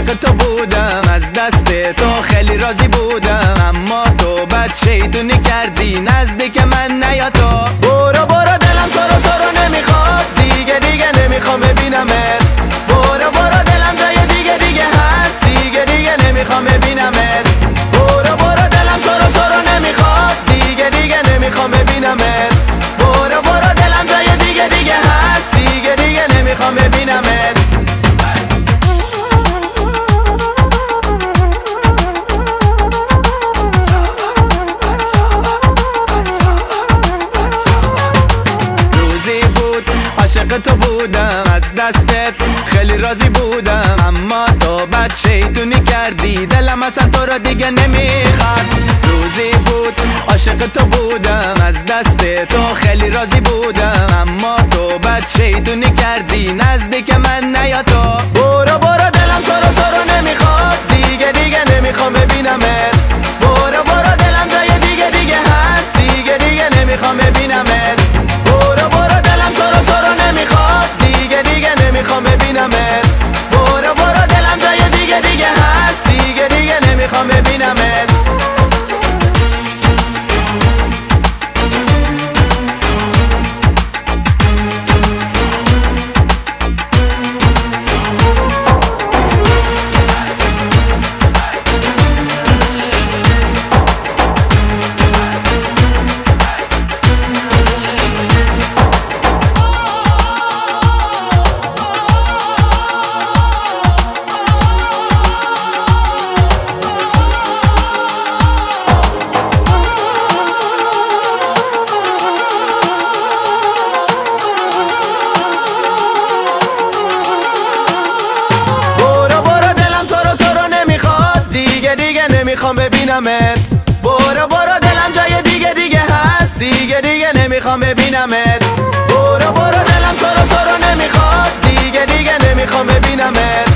عاشق تو بودم، از دست تو خیلی راضی بودم، اما تو بد شیطونی کردی نزدیک من نیا تو. برو برو دلم تو رو نمیخواد، دیگه نمیخوام ببینمت. برو برو دلم جای دیگه هست، دیگه نمیخوام ببینمت. برو برو دلم تو رو نمیخواد، دیگه نمیخوام ببینمت. برو برو دلم جای دیگه هست، دیگه نمیخوام ببینمت. عاشق تو بودم، از دستت خیلی راضی بودم، اما تو بد شیطونی کردی دلم اصلا تو رو دیگه نمیخواد. روزی بود عاشق تو بودم، از دست تو خیلی راضی بودم، اما تو بد شیطونی کردی نزدیک من نیا تو. برو برو دلم تو رو نمیخواد، دیگه نمیخوام ببینمت. برو برو دلم جای دیگه هست، دیگه نمیخوام ببینمت. برو برو دلم تو رو نمیخواد، دیگه نمیخوام ببینمت. برو برو دلم جای دیگه هست، دیگه نمیخوام ببینمت. نمیخوام ببینمت. برو برو دلم جای دیگه هست، دیگه نمیخوام ببینمت. برو برو دلم تو رو نمیخواد، دیگه نمیخوام ببینمت.